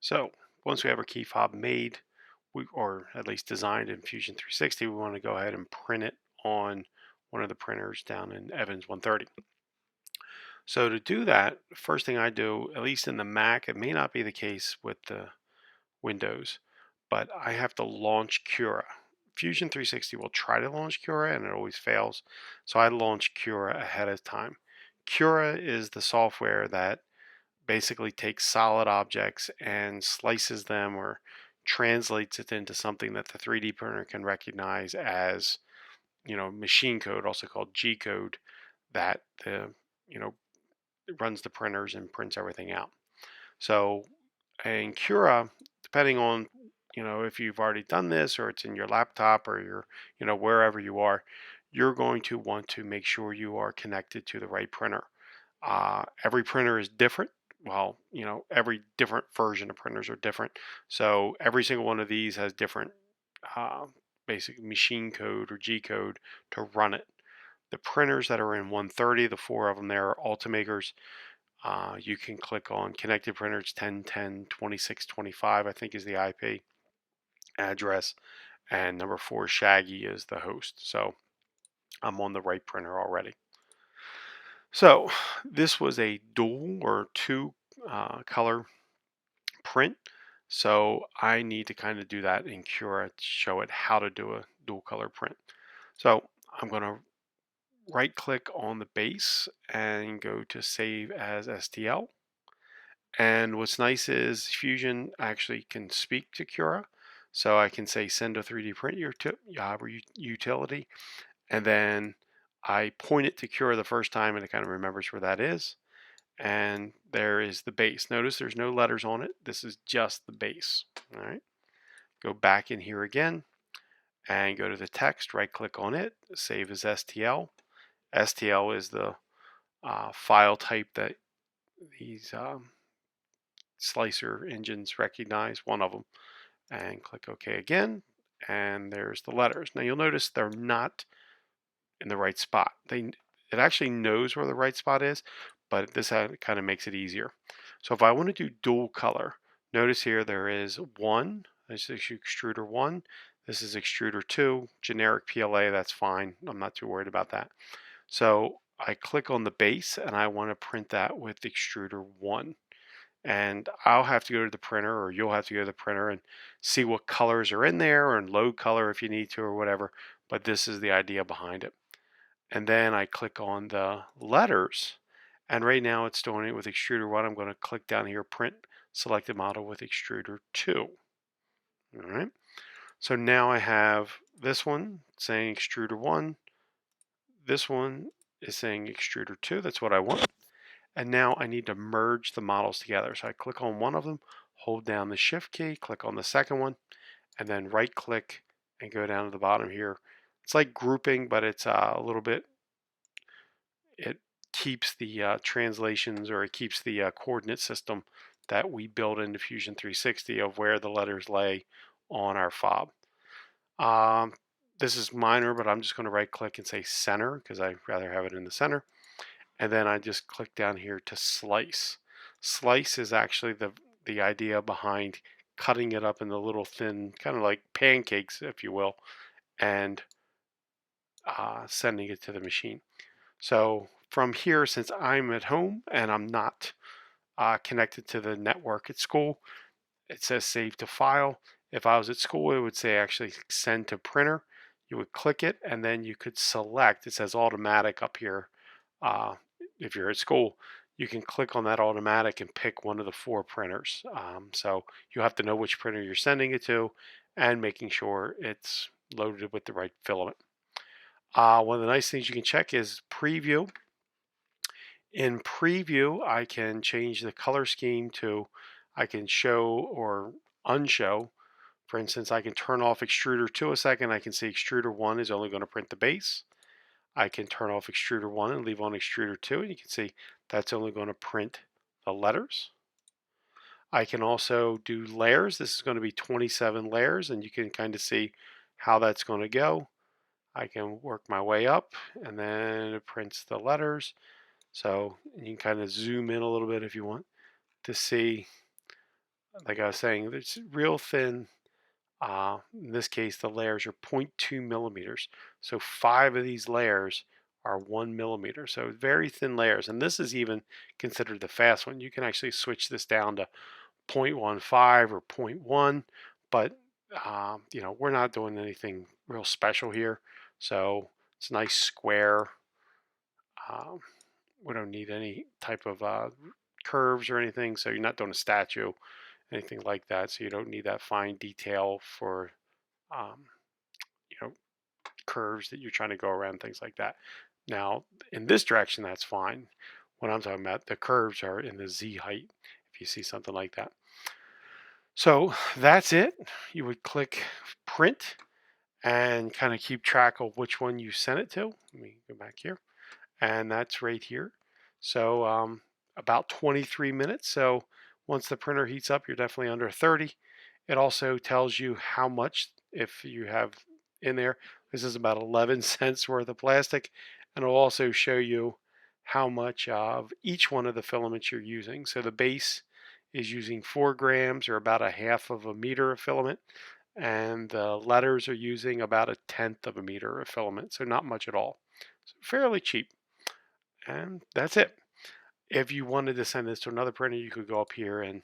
So once we have our key fob made, or at least designed in Fusion 360, we want to go ahead and print it on one of the printers down in Evans 130. So to do that, first thing I do, at least in the Mac, it may not be the case with the Windows, but I have to launch Cura. Fusion 360 will try to launch Cura and it always fails. So I launch Cura ahead of time. Cura is the software that basically takes solid objects and slices them or translates it into something that the 3D printer can recognize as, machine code, also called G code, that the, you know, runs the printers and prints everything out. So in Cura, depending on, if you've already done this or it's in your laptop or your, wherever you are, you're going to want to make sure you are connected to the right printer. Every printer is different. Well, every different version of printers are different. So every single one of these has different uh, basic machine code or G code to run it. The printers that are in 130, the four of them there are Ultimakers. You can click on connected printers 1010 2625, I think is the IP address, and number 4 Shaggy is the host. So I'm on the right printer already. So this was a dual or two color print. So I need to kind of do that in Cura to show it how to do a dual color print. So I'm going to right click on the base and go to save as STL. And what's nice is Fusion actually can speak to Cura. So I can say send a 3D print utility, and then I point it to Cura the first time and it kind of remembers where that is. And there is the base. Notice there's no letters on it. This is just the base. All right. Go back in here again and go to the text, right click on it, save as STL. STL is the file type that these slicer engines recognize, one of them, and click OK again. And there's the letters. Now you'll notice they're not in the right spot. It actually knows where the right spot is, but this kind of makes it easier. So if I want to do dual color, notice here there is one. This is extruder 1. This is extruder 2. Generic PLA, that's fine. I'm not too worried about that. So I click on the base and I want to print that with extruder 1. And I'll have to go to the printer, or you'll have to go to the printer and see what colors are in there, and load color if you need to or whatever. But this is the idea behind it. And then I click on the letters, and right now it's doing it with extruder 1. I'm going to click down here, print selected model with extruder 2. All right. So now I have this one saying extruder 1. This one is saying extruder 2. That's what I want. And now I need to merge the models together. So I click on one of them, hold down the shift key, click on the second one, and then right click and go down to the bottom here. It's like grouping, but it's a little bit, it keeps the translations, or it keeps the coordinate system that we build into Fusion 360 of where the letters lay on our fob. This is minor, but I'm just going to right click and say center because I'd rather have it in the center. And then I just click down here to slice. Slice is actually the idea behind cutting it up into little thin, kind of like pancakes, if you will, and sending it to the machine. So from here, since I'm at home and I'm not connected to the network at school, it says save to file. If I was at school, it would say actually send to printer. You would click it and then you could select, it says automatic up here. If you're at school, you can click on that automatic and pick one of the 4 printers. So you have to know which printer you're sending it to and making sure it's loaded with the right filament. One of the nice things you can check is preview. In preview, I can change the color scheme to, I can show or unshow. For instance, I can turn off extruder 2 a second. I can see extruder 1 is only going to print the base. I can turn off extruder 1 and leave on extruder 2, and you can see that's only going to print the letters. I can also do layers. This is going to be 27 layers, and you can kind of see how that's going to go. I can work my way up, and then it prints the letters. So you can kind of zoom in a little bit if you want to see like I was saying, it's real thin. In this case, the layers are 0.2 millimeters. So 5 of these layers are 1 millimeter. So very thin layers. And this is even considered the fast one. You can actually switch this down to 0.15 or zero point 0.1, but we're not doing anything real special here. So it's a nice square. Um, we don't need any type of curves or anything. So you're not doing a statue, anything like that. So you don't need that fine detail for um, you know curves that you're trying to go around, things like that. Now in this direction, that's fine. What I'm talking about, the curves are in the Z height. If you see something like that. So that's it. You would click print and kind of keep track of which one you sent it to. Let me go back here. And that's right here. So about 23 minutes. So once the printer heats up, you're definitely under 30. It also tells you how much, if you have in there, this is about 11 cents worth of plastic. And it'll also show you how much of each one of the filaments you're using. So the base is using 4 grams or about a half of a meter of filament. And the letters are using about a tenth of a meter of filament. So not much at all. So fairly cheap. And that's it. If you wanted to send this to another printer, you could go up here and,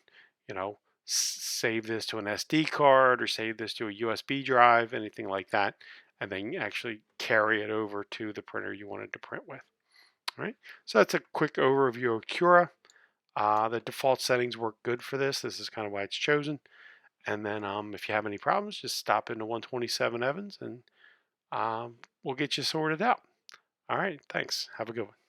save this to an SD card or save this to a USB drive, anything like that, and then actually carry it over to the printer you wanted to print with. All right. So that's a quick overview of Cura. The default settings work good for this. This is kind of why it's chosen. And then if you have any problems, just stop into 127 Evans and we'll get you sorted out. All right. Thanks. Have a good one.